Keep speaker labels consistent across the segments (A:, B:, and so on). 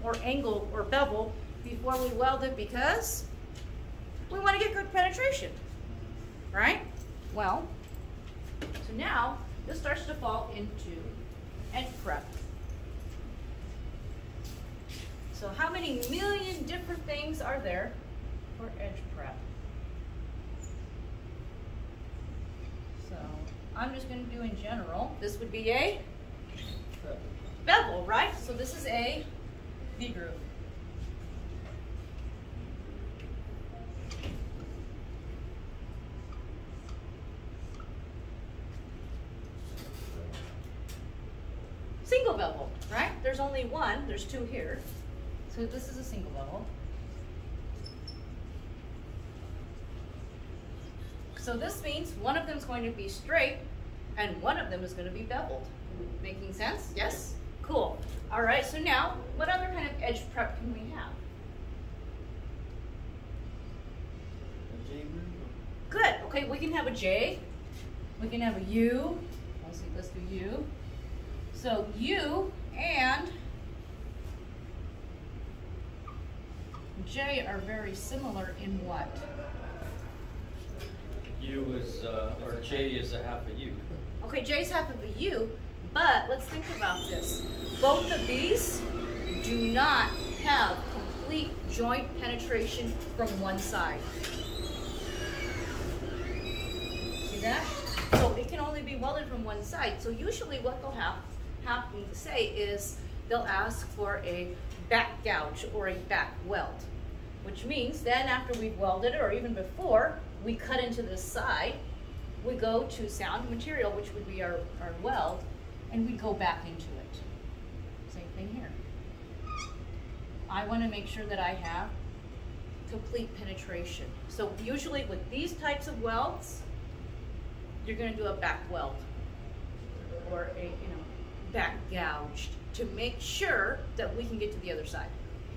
A: or angle or bevel before we weld it because we want to get good penetration, right? Well, so now this starts to fall into edge prep. So how many million different things are there for edge prep? So I'm just going to do in general. This would be a bevel, right? So this is a V-groove. Single bevel, right? There's only one, there's two here. So this is a single bevel. So this means one of them is going to be straight and one of them is going to be beveled. Making sense? Yes? Cool. All right, so now what other kind of edge prep can we have?
B: A J groove?
A: Good. Okay, we can have a J. We can have a U. Let's do U. So U and J are very similar in what?
C: U is, or J is a half a U.
A: Okay, J is half of a U, but let's think about this. Both of these do not have complete joint penetration from one side. See that? So it can only be welded from one side. So usually what they'll have me to say is they'll ask for a back gouge or a back weld, which means then after we've welded it, or even before we cut into this side, we go to sound material, which would be our weld, and we go back into it. Same thing here. I want to make sure that I have complete penetration. So usually with these types of welds, you're going to do a back weld or a back gouged to make sure that we can get to the other side.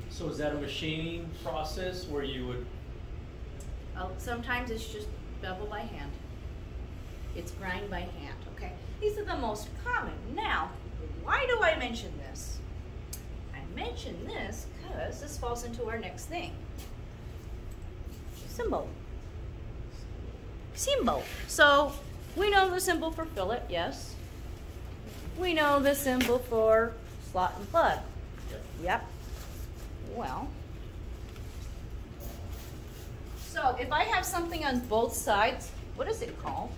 C: So is that a machining process where you would?
A: Sometimes it's just bevel by hand. It's grind by hand, okay? These are the most common. Now, why do I mention this? I mention this because this falls into our next thing. Symbol. Symbol. So, we know the symbol for fillet, yes. We know the symbol for slot and plug. Yep. Well, so if I have something on both sides, what is it called?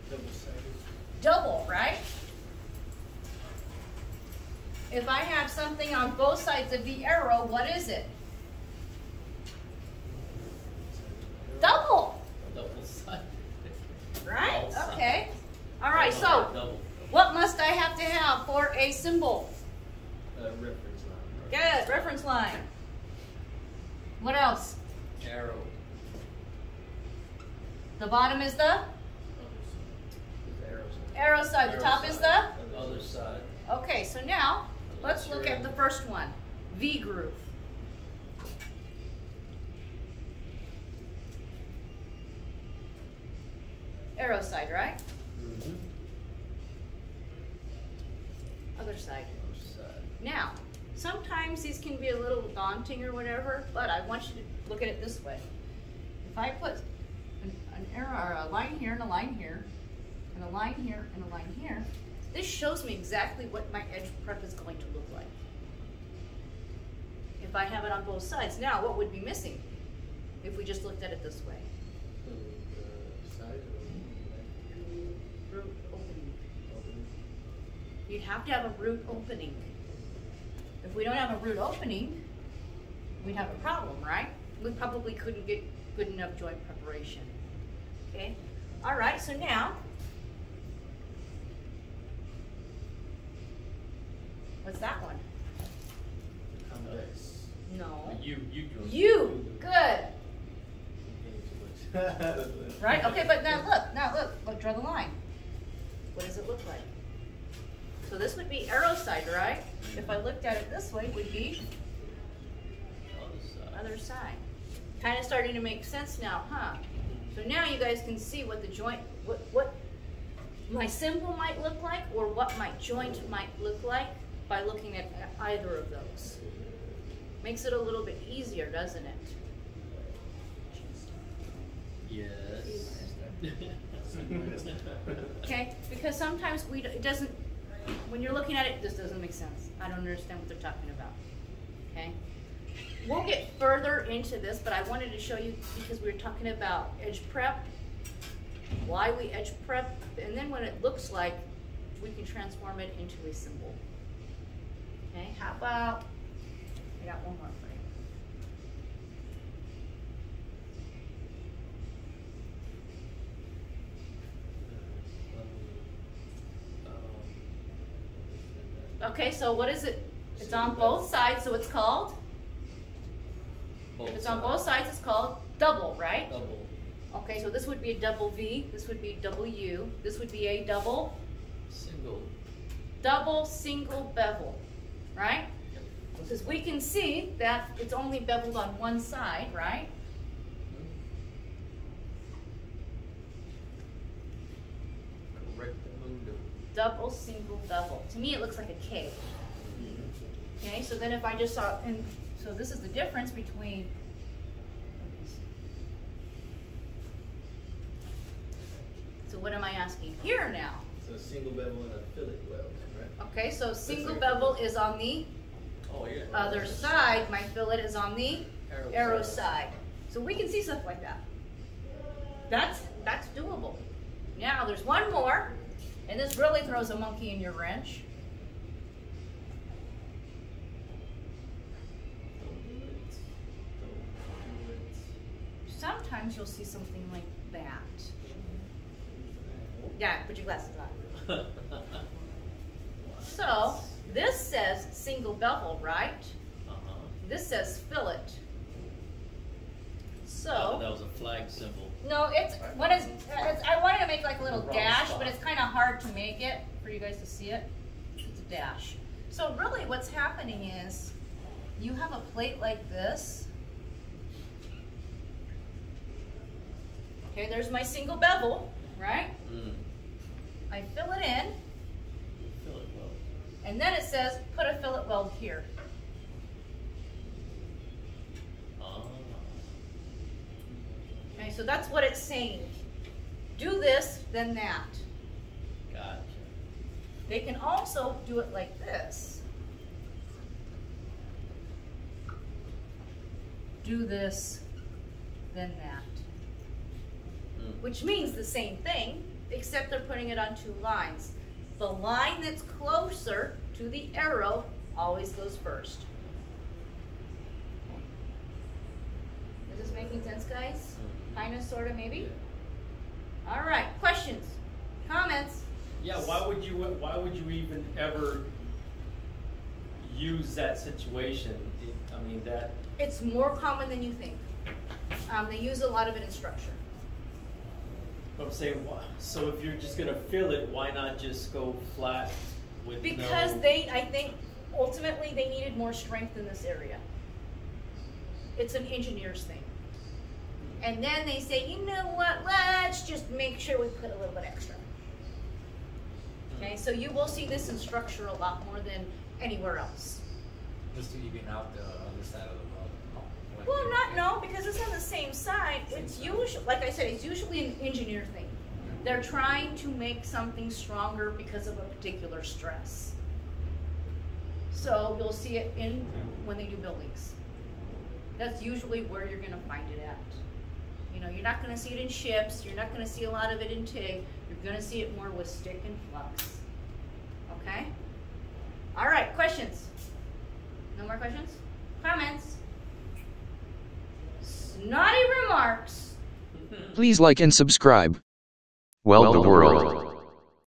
B: Double-sided.
A: Double, right? If I have something on both sides of the arrow, what is it? Double.
C: Double-sided.
A: Right?
C: All
A: Okay. All right, so
C: double.
A: what must I have to have for a symbol?
B: Reference line.
A: Good, reference line. What else?
C: Arrow.
A: The bottom is the arrow side. The top is the?
C: Other side.
A: Okay, so now let's look at the first one. V groove. Arrow side, right?
B: Mm-hmm.
A: Other side.
C: Other side.
A: Now, sometimes these can be a little daunting or whatever, but I want you to look at it this way. If I put an arrow or a line here and a line here, and a line here and a line here, this shows me exactly what my edge prep is going to look like. If I have it on both sides. Now, what would be missing if we just looked at it this way? Root opening. You'd have to have a root opening. If we don't have a root opening, we'd have a problem, right? We probably couldn't get good enough joint preparation. Okay? All right, so now, what's that one?
B: Convex.
A: No.
C: You join.
A: You. Good. Right? Okay, but now look, draw the line. What does it look like? So this would be arrow side, right? If I looked at it this way, it would be other side. Kind of starting to make sense now, huh? So now you guys can see what the joint, what my symbol might look like, or what my joint might look like by looking at either of those. Makes it a little bit easier, doesn't it?
C: Yes.
A: Okay, because sometimes it doesn't, when you're looking at it, this doesn't make sense. I don't understand what they're talking about. Okay? We'll get further into this, but I wanted to show you because we were talking about edge prep, why we edge prep, and then when it looks like, we can transform it into a symbol. Okay, how about, I got one more for you. Okay, so what is it? It's on both sides, so it's called? If it's on both sides, it's called double, right?
B: Double.
A: Okay, so this would be a double V, this would be double U, this would be a double single bevel, right? Because we can see that it's only beveled on one side, right? Double single bevel. To me, it looks like a K. Okay, so then if I just saw, and so this is the difference between, so what am I asking here now?
B: So a single bevel and a fillet weld, right?
A: Okay, so single bevel is on the other side. My fillet is on the arrow side. So we can see stuff like that. That's doable. Now there's one more, and this really throws a monkey in your wrench. Sometimes you'll see something like that. Yeah, put your glasses on. So, this says single bevel, right? This says fillet. So,
C: that was a flag symbol.
A: no, it's I wanted to make like a little dash, but it's kind of hard to make it for you guys to see it. It's a dash. So really what's happening is you have a plate like this. Okay, there's my single bevel, right? I fill it in, and then it says put a fillet weld here. Okay, so that's what it's saying. Do this, then that.
C: Gotcha.
A: They can also do it like this. Do this, then that. Which means the same thing, except they're putting it on two lines. The line that's closer to the arrow always goes first. Is this making sense, guys? Kind of, sort of, maybe? All right, questions, comments?
C: Yeah, why would you even ever use that situation? I mean, that...
A: It's more common than you think. They use a lot of it in structure.
C: I'm saying, so if you're just going to fill it, why not just go flat with
A: Because
C: no...
A: I think, ultimately they needed more strength in this area. It's an engineer's thing. And then they say, you know what, let's just make sure we put a little bit extra. Okay, so you will see this in structure a lot more than anywhere else.
D: Just to even out the other side of the weld.
A: Well, no, because it's on the same side. It's usually, like I said, it's usually an engineer thing. They're trying to make something stronger because of a particular stress. So you'll see it in when they do buildings. That's usually where you're going to find it at. You know, you're not going to see it in ships. You're not going to see a lot of it in TIG. You're going to see it more with stick and flux. Okay? All right, questions? No more questions? Comments? Snotty remarks?
E: Please like and subscribe. Weld the world.